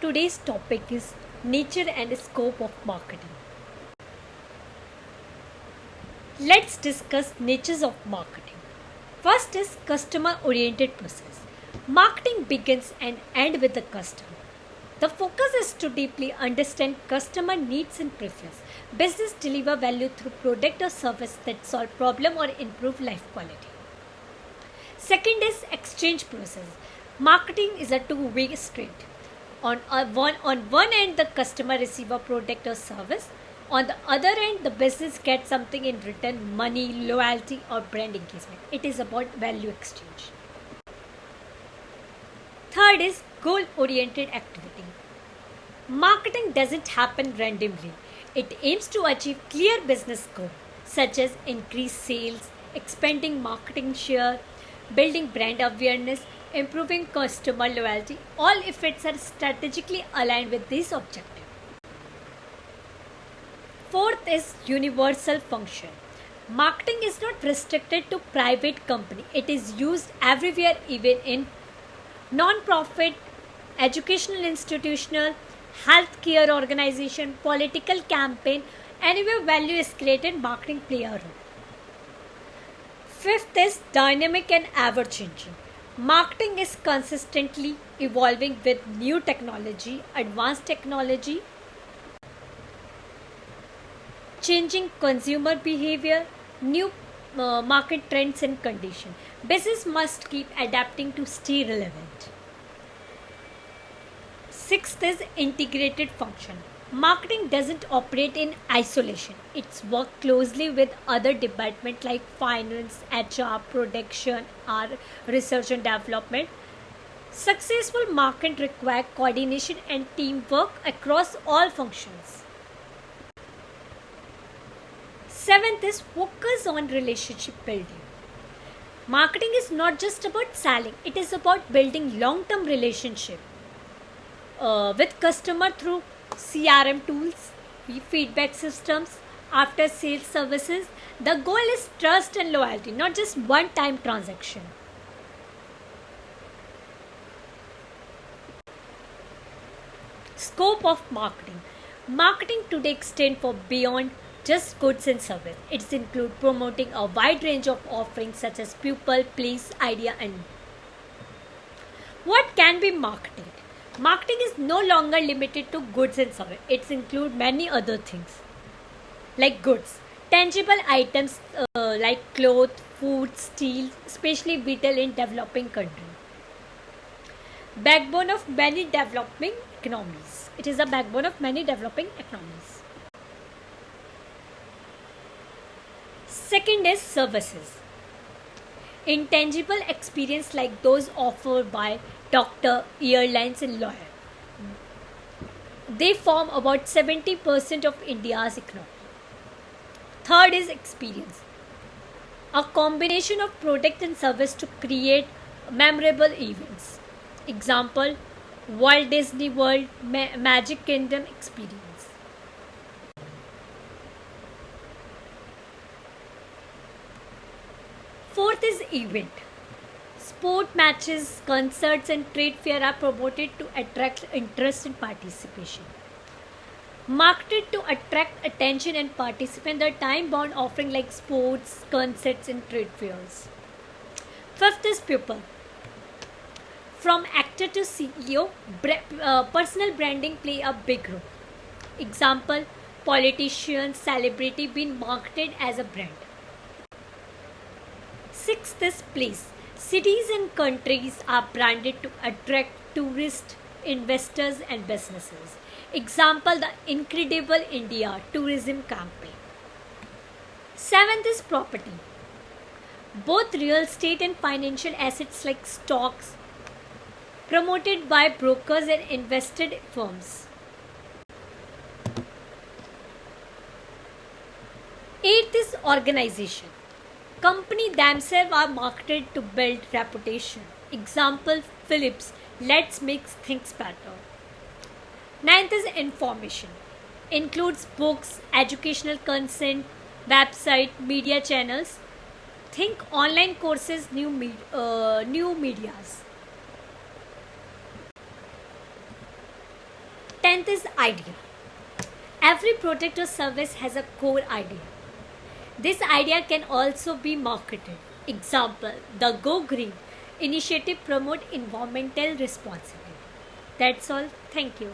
Today's topic is nature and scope of marketing. Let's discuss natures of marketing. First is customer oriented process. Marketing begins and ends with the customer. The focus is to deeply understand customer needs and preference. Business deliver value through product or service that solve problem or improve life quality. Second is exchange process. Marketing is a two-way street. On one end, the customer receive a product or service. On the other end, the business gets something in return, money, loyalty, or brand engagement. It is about value exchange. Third is goal-oriented activity. Marketing doesn't happen randomly. It aims to achieve clear business goals such as increase sales, expanding marketing share, building brand awareness, improving customer loyalty. All efforts are strategically aligned with this objective. Fourth is universal function. Marketing is not restricted to private company. It is used everywhere, even in non-profit, educational institutional, healthcare organization, political campaign, anywhere value is created, marketing play a role. Fifth is dynamic and ever changing. Marketing is consistently evolving with new technology, advanced technology, changing consumer behavior, new market trends and conditions. Business must keep adapting to stay relevant. Sixth is integrated function. Marketing doesn't operate in isolation. It's work closely with other departments like finance, HR, production, or research and development. Successful marketing require coordination and teamwork across all functions. Seventh is focus on relationship building. Marketing is not just about selling, it is about building long-term relationship with customer through CRM tools, feedback systems, after sales services. The goal is trust and loyalty, not just one time transaction. Scope of marketing. Marketing today extends for beyond just goods and service. It includes promoting a wide range of offerings such as people, place, idea, and more. What can be marketed? Marketing is no longer limited to goods and service. It includes many other things like goods, tangible items like clothes, food, steel, especially vital in developing countries. Backbone of many developing economies. It is a backbone of many developing economies. Second is services. Intangible experience like those offered by doctor, airlines and lawyer. They form about 70% of India's economy. Third is experience. A combination of product and service to create memorable events. Example, Walt Disney World Magic Kingdom experience. Fourth is event. Sport matches, concerts and trade fair are promoted to attract interest and participation. Marketed to attract attention and participate. The time-bound offering like sports, concerts and trade fairs. Fifth is people. From actor to CEO, personal branding play a big role. Example, politicians, celebrity being marketed as a brand. Sixth is place. Cities and countries are branded to attract tourists, investors and businesses. Example, the Incredible India tourism campaign. Seventh is property. Both real estate and financial assets like stocks promoted by brokers and invested firms. Eighth is organization. Company themselves are marketed to build reputation. Example, Philips, let's make things better. Ninth is information. Includes books, educational content, website, media channels. Think online courses, new medias. 10th is idea. Every product or service has a core idea. This idea can also be marketed. Example, the Go Green initiative promote environmental responsibility. That's all. Thank you.